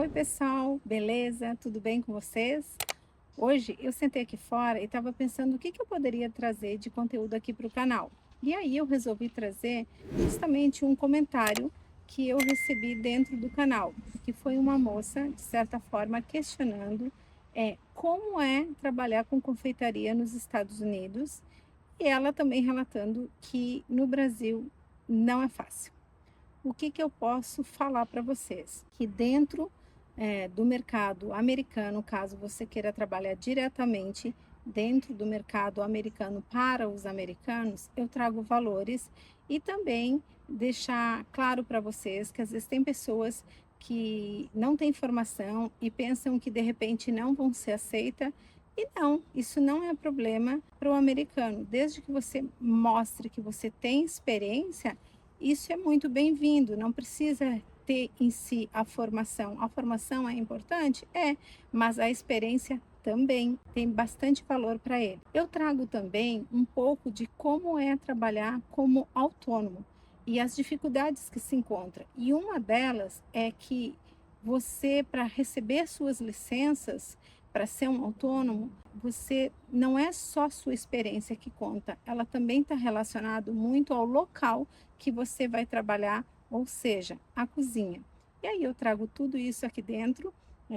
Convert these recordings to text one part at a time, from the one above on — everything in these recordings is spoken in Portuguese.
Oi, pessoal, beleza? Tudo bem com vocês? Hoje eu sentei aqui fora e estava pensando o que eu poderia trazer de conteúdo aqui para o canal. E aí eu resolvi trazer justamente um comentário que eu recebi dentro do canal, que foi uma moça, de certa forma, questionando como é trabalhar com confeitaria nos Estados Unidos e ela também relatando que no Brasil não é fácil. O que eu posso falar para vocês? Que dentro do mercado americano, caso você queira trabalhar diretamente dentro do mercado americano para os americanos, eu trago valores e também deixar claro para vocês que às vezes tem pessoas que não têm formação e pensam que de repente não vão ser aceitas. E não, isso não é problema para o americano. Desde que você mostre que você tem experiência, isso é muito bem-vindo, não precisa ter em si a formação. A formação é importante? É, mas a experiência também tem bastante valor para ele. Eu trago também um pouco de como é trabalhar como autônomo e as dificuldades que se encontra. E uma delas é que você, para receber suas licenças, para ser um autônomo, você não é só sua experiência que conta, ela também está relacionado muito ao local que você vai trabalhar, ou seja, a cozinha. E aí eu trago tudo isso aqui dentro,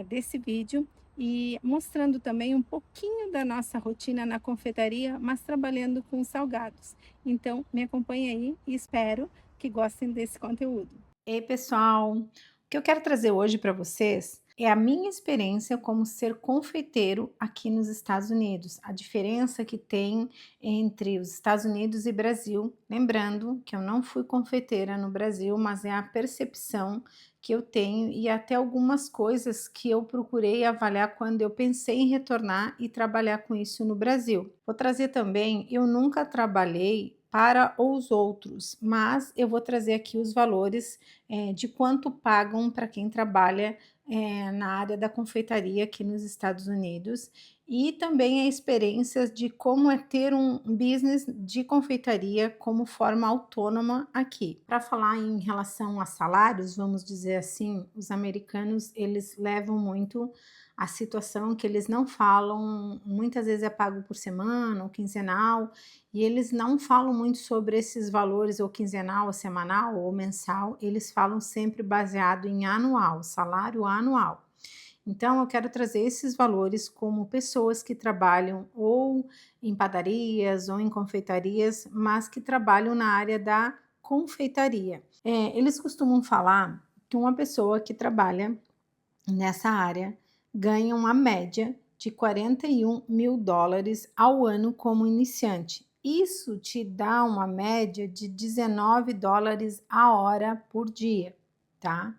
desse vídeo e mostrando também um pouquinho da nossa rotina na confeitaria, mas trabalhando com salgados. Então, me acompanhe aí e espero que gostem desse conteúdo. Ei, pessoal! O que eu quero trazer hoje para vocês é a minha experiência como ser confeiteiro aqui nos Estados Unidos, a diferença que tem entre os Estados Unidos e Brasil. Lembrando que eu não fui confeiteira no Brasil, mas é a percepção que eu tenho e até algumas coisas que eu procurei avaliar quando eu pensei em retornar e trabalhar com isso no Brasil. Vou trazer também, eu nunca trabalhei para os outros, mas eu vou trazer aqui os valores de quanto pagam para quem trabalha na área da confeitaria aqui nos Estados Unidos e também a experiência de como é ter um business de confeitaria como forma autônoma aqui. Para falar em relação a salários, vamos dizer assim, os americanos eles levam muito a situação que eles não falam, muitas vezes é pago por semana ou quinzenal, e eles não falam muito sobre esses valores, ou quinzenal, ou semanal, ou mensal, eles falam sempre baseado em anual, salário anual. Então, eu quero trazer esses valores como pessoas que trabalham ou em padarias ou em confeitarias, mas que trabalham na área da confeitaria. Eles costumam falar que uma pessoa que trabalha nessa área ganha uma média de 41 mil dólares ao ano como iniciante. Isso te dá uma média de 19 dólares a hora por dia, tá?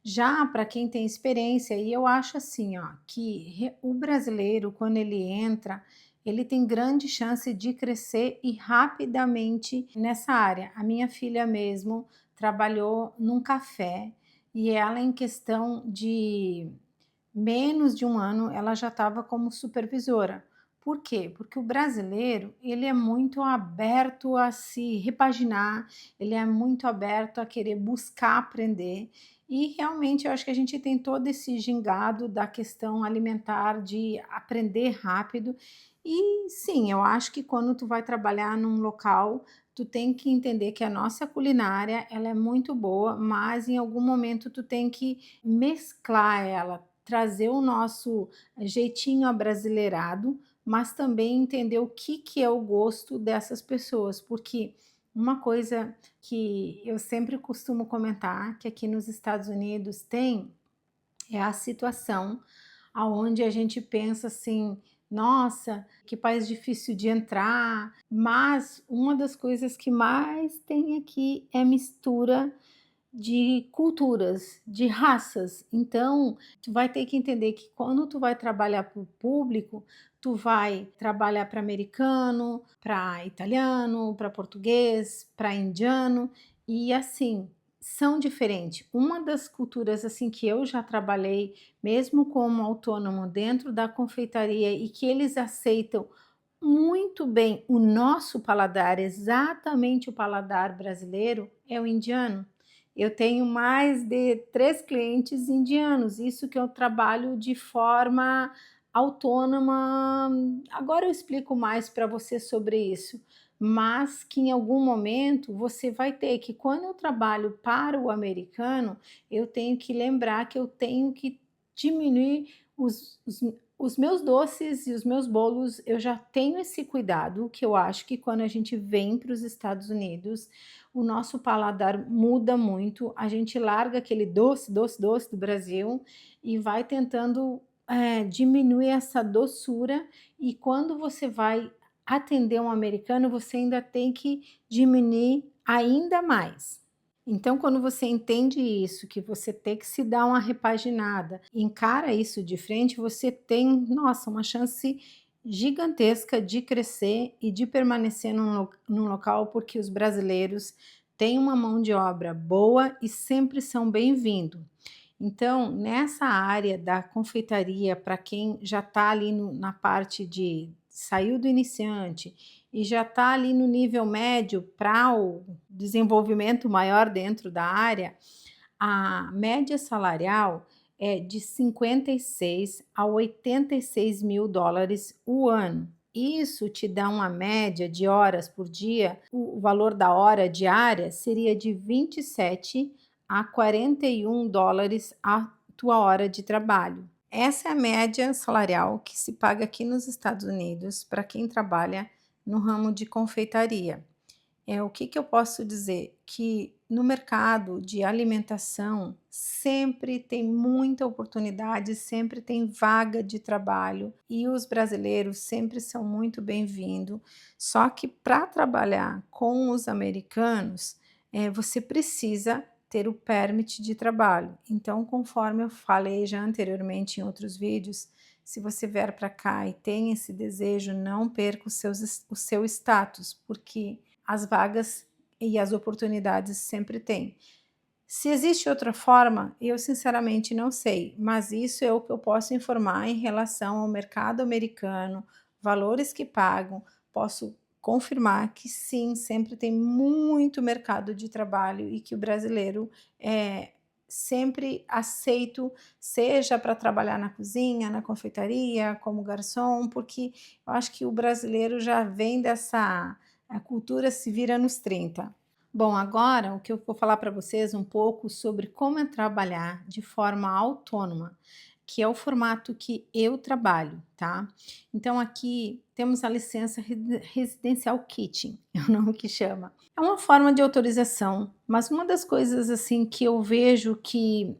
Já para quem tem experiência, e eu acho assim, ó, que o brasileiro, quando ele entra, ele tem grande chance de crescer e rapidamente nessa área. A minha filha mesmo trabalhou num café e ela, em questão de menos de um ano, ela já estava como supervisora. Por quê? Porque o brasileiro, ele é muito aberto a se repaginar, ele é muito aberto a querer buscar aprender, e realmente eu acho que a gente tem todo esse gingado da questão alimentar, de aprender rápido, e sim, eu acho que quando tu vai trabalhar num local, tu tem que entender que a nossa culinária, ela é muito boa, mas em algum momento tu tem que mesclar ela, trazer o nosso jeitinho abrasileirado, mas também entender o que é o gosto dessas pessoas, porque uma coisa que eu sempre costumo comentar, que aqui nos Estados Unidos tem, é a situação aonde a gente pensa assim: "Nossa, que país difícil de entrar", mas uma das coisas que mais tem aqui é mistura de culturas, de raças. Então, tu vai ter que entender que quando tu vai trabalhar para o público, tu vai trabalhar para americano, para italiano, para português, para indiano, e assim, são diferentes. Uma das culturas assim que eu já trabalhei, mesmo como autônomo dentro da confeitaria, e que eles aceitam muito bem o nosso paladar, exatamente o paladar brasileiro, é o indiano. Eu tenho mais de 3 clientes indianos, isso que eu trabalho de forma autônoma. Agora eu explico mais para você sobre isso, mas que em algum momento você vai ter que, quando eu trabalho para o americano, eu tenho que lembrar que eu tenho que diminuir os meus doces e os meus bolos. Eu já tenho esse cuidado, que eu acho que quando a gente vem para os Estados Unidos, o nosso paladar muda muito, a gente larga aquele doce, doce, doce do Brasil e vai tentando diminuir essa doçura, e quando você vai atender um americano, você ainda tem que diminuir ainda mais. Então, quando você entende isso, que você tem que se dar uma repaginada, encara isso de frente, você tem, nossa, uma chance gigantesca de crescer e de permanecer num local, porque os brasileiros têm uma mão de obra boa e sempre são bem-vindos. Então, nessa área da confeitaria, para quem já está ali na parte de saiu do iniciante e já está ali no nível médio para o desenvolvimento maior dentro da área, a média salarial é de 56 a 86 mil dólares o ano. Isso te dá uma média de horas por dia. O valor da hora diária seria de 27 a 41 dólares a tua hora de trabalho. Essa é a média salarial que se paga aqui nos Estados Unidos para quem trabalha no ramo de confeitaria. O que eu posso dizer? Que no mercado de alimentação sempre tem muita oportunidade, sempre tem vaga de trabalho e os brasileiros sempre são muito bem-vindos. Só que para trabalhar com os americanos, você precisa ter o permit de trabalho. Então, conforme eu falei já anteriormente em outros vídeos, se você vier para cá e tem esse desejo, não perca o seu status, porque as vagas e as oportunidades sempre tem. Se existe outra forma, eu sinceramente não sei, mas isso é o que eu posso informar em relação ao mercado americano, valores que pagam. Posso confirmar que sim, sempre tem muito mercado de trabalho e que o brasileiro é sempre aceito, seja para trabalhar na cozinha, na confeitaria, como garçom, porque eu acho que o brasileiro já vem dessa a cultura se vira nos 30. Bom, agora o que eu vou falar para vocês um pouco sobre como é trabalhar de forma autônoma, que é o formato que eu trabalho, tá? Então aqui temos a licença residencial kitchen, é o nome que chama. É uma forma de autorização, mas uma das coisas assim que eu vejo que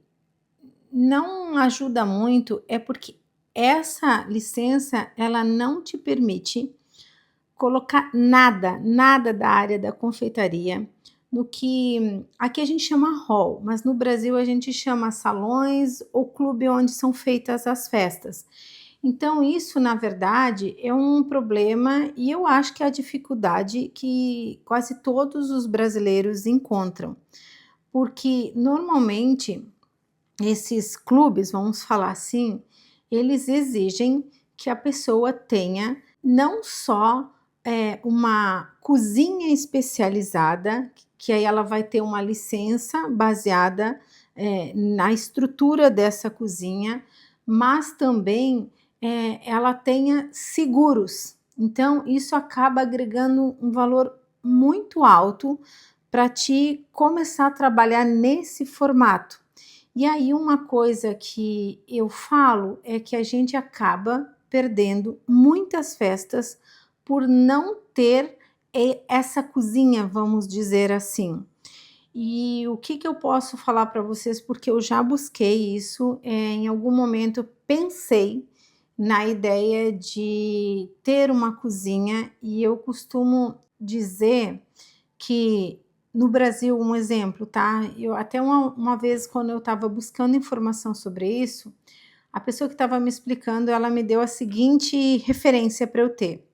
não ajuda muito é porque essa licença ela não te permite colocar nada, nada da área da confeitaria no que aqui a gente chama hall, mas no Brasil a gente chama salões ou clube onde são feitas as festas. Então isso, na verdade, é um problema e eu acho que é a dificuldade que quase todos os brasileiros encontram, porque normalmente esses clubes, vamos falar assim, eles exigem que a pessoa tenha não só uma cozinha especializada, que aí ela vai ter uma licença baseada na estrutura dessa cozinha, mas também ela tenha seguros. Então, isso acaba agregando um valor muito alto para te começar a trabalhar nesse formato. E aí uma coisa que eu falo é que a gente acaba perdendo muitas festas por não ter essa cozinha, vamos dizer assim. E o que eu posso falar para vocês, porque eu já busquei isso, em algum momento eu pensei na ideia de ter uma cozinha e eu costumo dizer que no Brasil, um exemplo, tá? Eu até uma vez, quando eu estava buscando informação sobre isso, a pessoa que estava me explicando, ela me deu a seguinte referência para eu ter.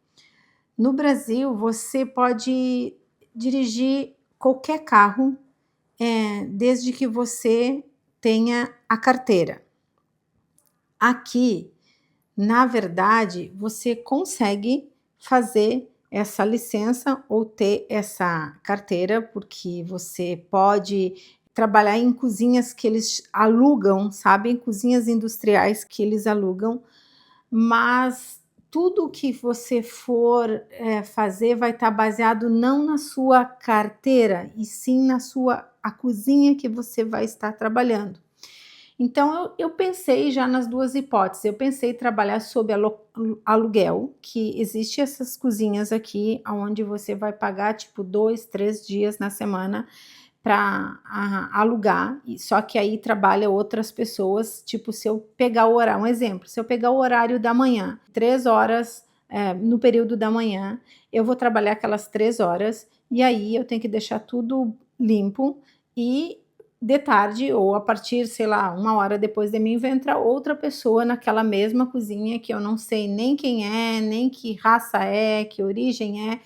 No Brasil, você pode dirigir qualquer carro, desde que você tenha a carteira. Aqui, na verdade, você consegue fazer essa licença ou ter essa carteira, porque você pode trabalhar em cozinhas que eles alugam, sabe, cozinhas industriais que eles alugam, mas tudo que você for, fazer vai estar baseado não na sua carteira, e sim na sua a cozinha que você vai estar trabalhando. Então eu pensei já nas 2 hipóteses, eu pensei em trabalhar sob aluguel, que existe essas cozinhas aqui aonde você vai pagar tipo 2, 3 dias na semana para alugar, só que aí trabalha outras pessoas, tipo, se eu pegar o horário, um exemplo, se eu pegar o horário da manhã, 3 horas, no período da manhã, eu vou trabalhar aquelas 3 horas, e aí eu tenho que deixar tudo limpo, e de tarde ou a partir, sei lá, 1 hora depois de mim vai entrar outra pessoa naquela mesma cozinha que eu não sei nem quem é, nem que raça é, que origem é.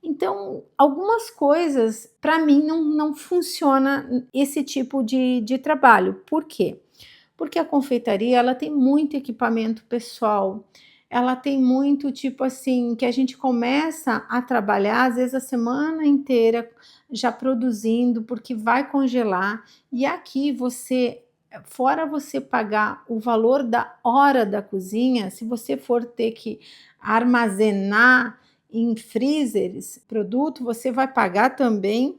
Então, algumas coisas para mim não funciona esse tipo de trabalho. Por quê? Porque a confeitaria ela tem muito equipamento pessoal, ela tem muito tipo assim, que a gente começa a trabalhar às vezes a semana inteira já produzindo, porque vai congelar, e aqui você fora você pagar o valor da hora da cozinha, se você for ter que armazenar em freezers produto, você vai pagar também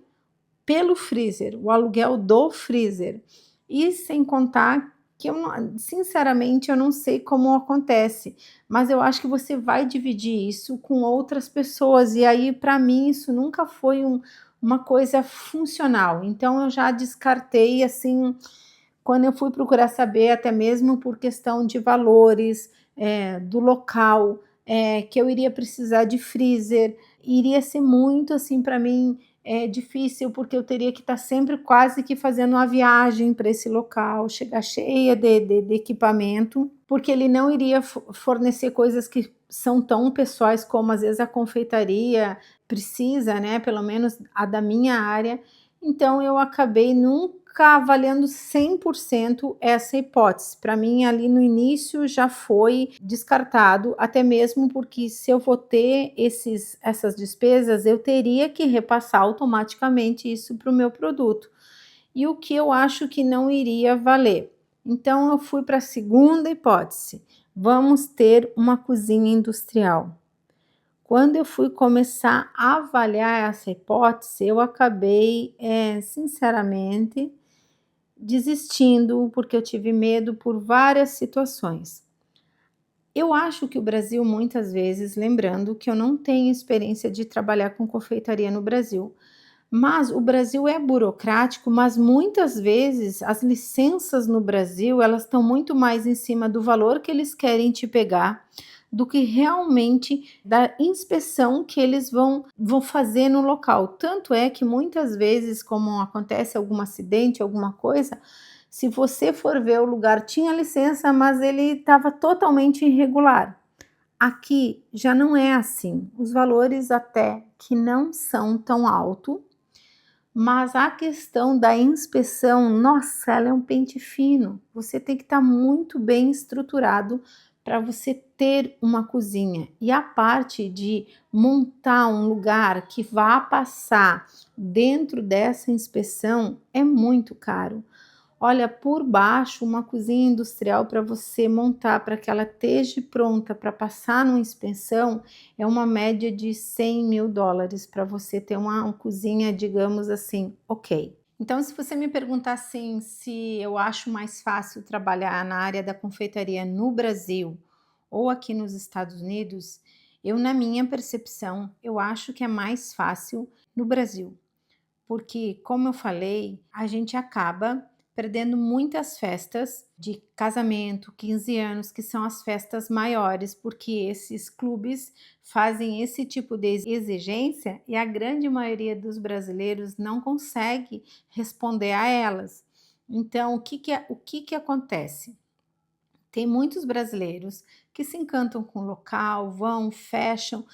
pelo freezer, o aluguel do freezer. E sem contar que eu não, sinceramente, eu não sei como acontece, mas eu acho que você vai dividir isso com outras pessoas, e aí para mim isso nunca foi uma coisa funcional. Então eu já descartei assim, quando eu fui procurar saber, até mesmo por questão de valores, do local, que eu iria precisar de freezer, iria ser muito assim para mim difícil, porque eu teria que estar sempre quase que fazendo uma viagem para esse local, chegar cheia de equipamento, porque ele não iria fornecer coisas que são tão pessoais como às vezes a confeitaria precisa, né? Pelo menos a da minha área. Então eu acabei nunca avaliando 100% essa hipótese. Para mim, ali no início já foi descartado, até mesmo porque se eu vou ter essas despesas, eu teria que repassar automaticamente isso para o meu produto. E o que eu acho que não iria valer. Então eu fui para a segunda hipótese. Vamos ter uma cozinha industrial. Quando eu fui começar a avaliar essa hipótese, eu acabei, sinceramente, desistindo, porque eu tive medo por várias situações. Eu acho que o Brasil, muitas vezes, lembrando que eu não tenho experiência de trabalhar com confeitaria no Brasil, mas o Brasil é burocrático, mas muitas vezes as licenças no Brasil, elas estão muito mais em cima do valor que eles querem te pegar, do que realmente da inspeção que eles vão fazer no local. Tanto é que muitas vezes, como acontece algum acidente, alguma coisa, se você for ver o lugar tinha licença, mas ele estava totalmente irregular. Aqui já não é assim. Os valores até que não são tão altos, mas a questão da inspeção, nossa, ela é um pente fino. Você tem que estar muito bem estruturado para você ter uma cozinha. E a parte de montar um lugar que vá passar dentro dessa inspeção é muito caro. Olha, por baixo, uma cozinha industrial para você montar, para que ela esteja pronta para passar numa inspeção, é uma média de US$ 100.000 para você ter uma cozinha, digamos assim, ok. Então, se você me perguntar assim, se eu acho mais fácil trabalhar na área da confeitaria no Brasil ou aqui nos Estados Unidos, eu, na minha percepção, eu acho que é mais fácil no Brasil, porque, como eu falei, a gente acaba perdendo muitas festas de casamento, 15 anos, que são as festas maiores, porque esses clubes fazem esse tipo de exigência e a grande maioria dos brasileiros não consegue responder a elas. Então, o que que acontece? Tem muitos brasileiros que se encantam com o local, vão, fecham,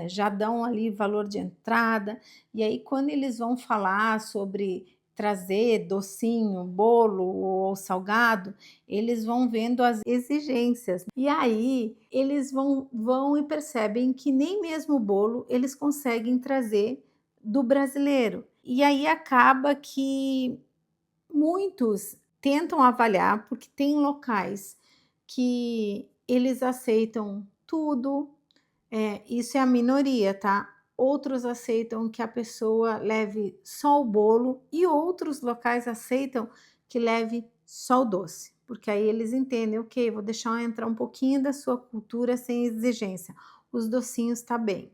já dão ali valor de entrada, e aí quando eles vão falar sobre trazer docinho, bolo ou salgado, eles vão vendo as exigências. E aí eles vão e percebem que nem mesmo o bolo eles conseguem trazer do brasileiro. E aí acaba que Muitos tentam avaliar, porque tem locais que eles aceitam tudo, isso é a minoria, tá. Outros aceitam que a pessoa leve só o bolo e outros locais aceitam que leve só o doce, porque aí eles entendem: "Ok, vou deixar entrar um pouquinho da sua cultura sem exigência, os docinhos tá bem".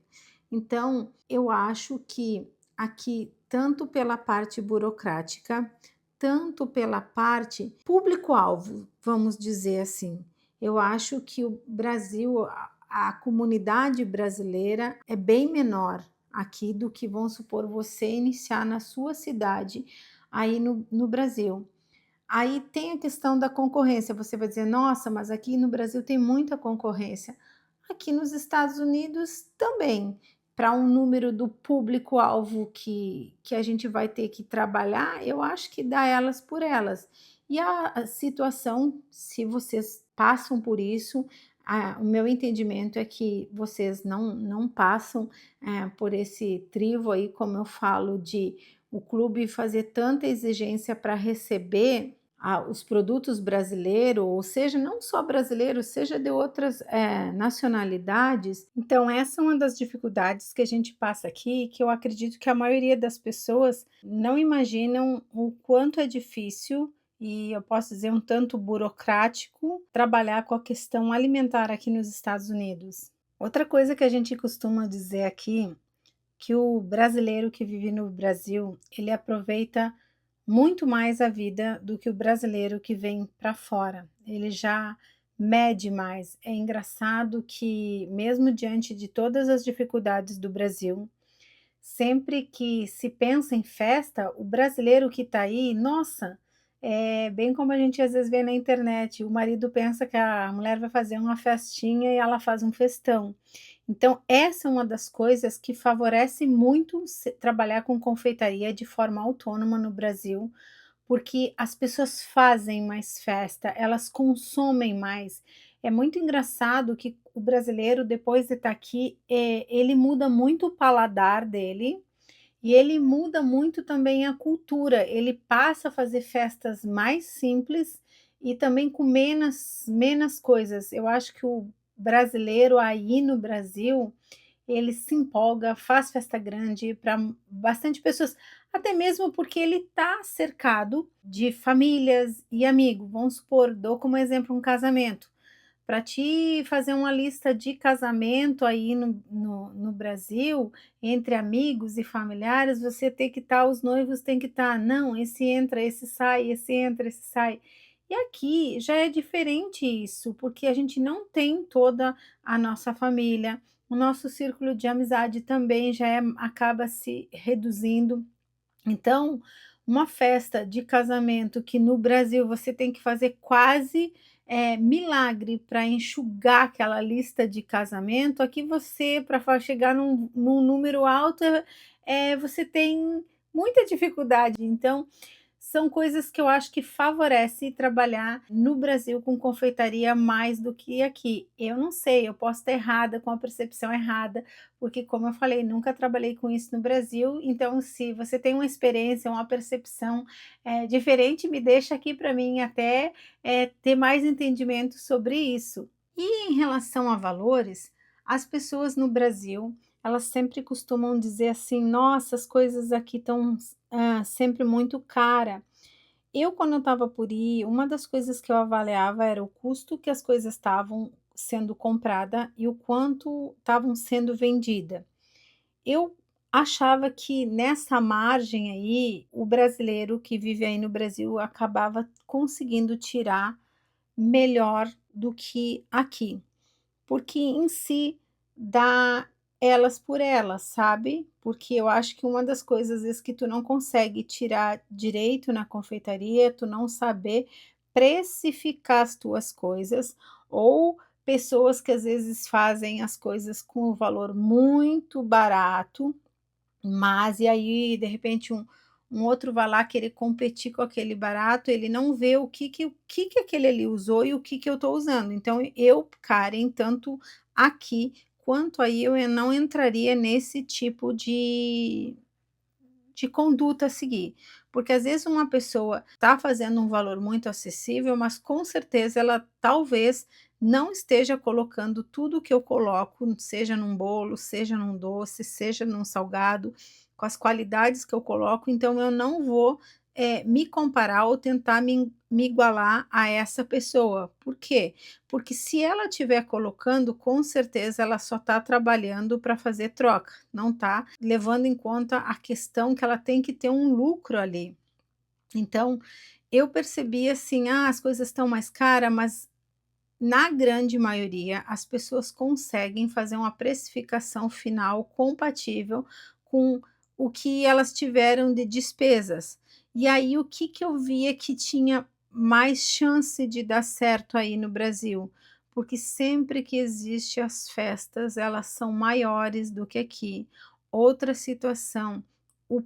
Então, eu acho que aqui, tanto pela parte burocrática, tanto pela parte público-alvo, vamos dizer assim, eu acho que o Brasil, a comunidade brasileira é bem menor aqui do que, vamos supor, você iniciar na sua cidade aí no Brasil. Aí tem a questão da concorrência, você vai dizer: "Nossa, mas aqui no Brasil tem muita concorrência". Aqui nos Estados Unidos também, para um número do público-alvo que a gente vai ter que trabalhar, eu acho que dá elas por elas. E a situação, se vocês passam por isso, o meu entendimento é que vocês não passam, por esse crivo aí, como eu falo, de o clube fazer tanta exigência para receber os produtos brasileiros, ou seja, não só brasileiros, seja de outras, nacionalidades. Então essa é uma das dificuldades que a gente passa aqui, que eu acredito que a maioria das pessoas não imaginam o quanto é difícil, e eu posso dizer um tanto burocrático, trabalhar com a questão alimentar aqui nos Estados Unidos. Outra coisa que a gente costuma dizer aqui, que o brasileiro que vive no Brasil, ele aproveita muito mais a vida do que o brasileiro que vem para fora. Ele já mede mais. É engraçado que, mesmo diante de todas as dificuldades do Brasil, sempre que se pensa em festa, o brasileiro que está aí, nossa, é bem como a gente às vezes vê na internet, o marido pensa que a mulher vai fazer uma festinha e ela faz um festão. Então, essa é uma das coisas que favorece muito trabalhar com confeitaria de forma autônoma no Brasil, porque as pessoas fazem mais festa, elas consomem mais. É muito engraçado que o brasileiro, depois de estar aqui, ele muda muito o paladar dele e ele muda muito também a cultura. Ele passa a fazer festas mais simples e também com menos coisas. Eu acho que o brasileiro aí no Brasil, ele se empolga, faz festa grande para bastante pessoas, até mesmo porque ele está cercado de famílias e amigos. Vamos supor, dou como exemplo um casamento. Para ti fazer uma lista de casamento aí no Brasil, entre amigos e familiares, você tem que estar, os noivos têm que estar, não, esse entra, esse sai, esse entra, esse sai. E aqui já é diferente isso, porque a gente não tem toda a nossa família, o nosso círculo de amizade também já acaba se reduzindo. Então, uma festa de casamento que no Brasil você tem que fazer quase, milagre para enxugar aquela lista de casamento, aqui você, para chegar num número alto, você tem muita dificuldade. Então, são coisas que eu acho que favorece trabalhar no Brasil com confeitaria mais do que aqui. Eu não sei, eu posso estar errada, com a percepção errada, porque como eu falei, nunca trabalhei com isso no Brasil, então se você tem uma experiência, uma percepção, diferente, me deixa aqui para mim até, ter mais entendimento sobre isso. E em relação a valores, as pessoas no Brasil, elas sempre costumam dizer assim: "Nossa, as coisas aqui estão, sempre muito cara". Eu, quando eu estava por ir, uma das coisas que eu avaliava era o custo que as coisas estavam sendo comprada e o quanto estavam sendo vendida. Eu achava que nessa margem aí, o brasileiro que vive aí no Brasil acabava conseguindo tirar melhor do que aqui. Porque em si dá elas por elas, sabe. Porque eu acho que uma das coisas, às vezes, que tu não consegue tirar direito na confeitaria é tu não saber precificar as tuas coisas, ou pessoas que às vezes fazem as coisas com um valor muito barato, mas e aí, de repente, um outro vai lá querer competir com aquele barato, ele não vê o que que aquele ali usou e o que que eu estou usando. Então eu, Karen, tanto aqui quanto aí, eu não entraria nesse tipo de conduta a seguir. Porque às vezes uma pessoa está fazendo um valor muito acessível, mas com certeza ela talvez não esteja colocando tudo que eu coloco, seja num bolo, seja num doce, seja num salgado, com as qualidades que eu coloco, então eu não vou me comparar ou tentar me igualar a essa pessoa. Por quê? Porque se ela estiver colocando, com certeza ela só está trabalhando para fazer troca, não está levando em conta a questão que ela tem que ter um lucro ali. Então, eu percebi assim: "Ah, as coisas estão mais caras", mas na grande maioria as pessoas conseguem fazer uma precificação final compatível com o que elas tiveram de despesas. E aí o que que eu via que tinha mais chance de dar certo aí no Brasil? Porque sempre que existe as festas, elas são maiores do que aqui. Outra situação, o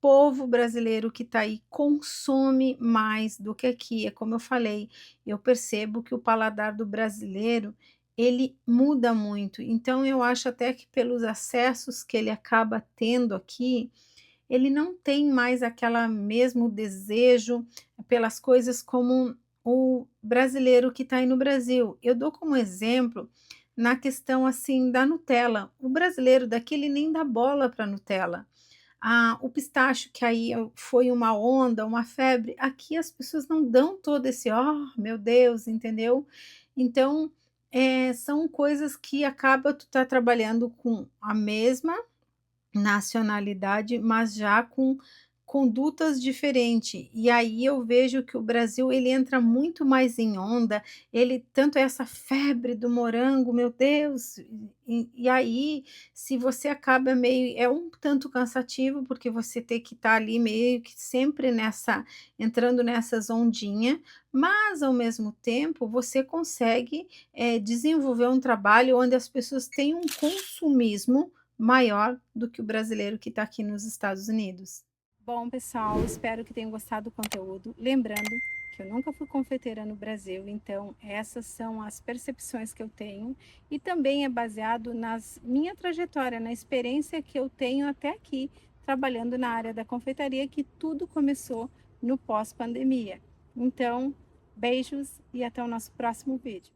povo brasileiro que está aí consome mais do que aqui. É como eu falei, eu percebo que o paladar do brasileiro, ele muda muito. Então eu acho até que pelos acessos que ele acaba tendo aqui, ele não tem mais aquela mesmo desejo pelas coisas como o brasileiro que está aí no Brasil. Eu dou como exemplo na questão assim da Nutella. O brasileiro daqui ele nem dá bola para Nutella. O pistache, que aí foi uma onda, uma febre, aqui as pessoas não dão todo esse: "Oh, meu Deus", entendeu? Então, são coisas que acaba tu tá trabalhando com a mesma nacionalidade, mas já com condutas diferentes. E aí eu vejo que o Brasil ele entra muito mais em onda, ele tanto essa febre do morango, meu Deus, e aí se você acaba meio é um tanto cansativo, porque você tem que estar ali meio que sempre nessa entrando nessas ondinha, mas ao mesmo tempo você consegue, desenvolver um trabalho onde as pessoas têm um consumismo maior do que o brasileiro que está aqui nos Estados Unidos. Bom, pessoal, espero que tenham gostado do conteúdo. Lembrando que eu nunca fui confeiteira no Brasil, então essas são as percepções que eu tenho e também é baseado na minha trajetória, na experiência que eu tenho até aqui, trabalhando na área da confeitaria, que tudo começou no pós-pandemia. Então, beijos e até o nosso próximo vídeo.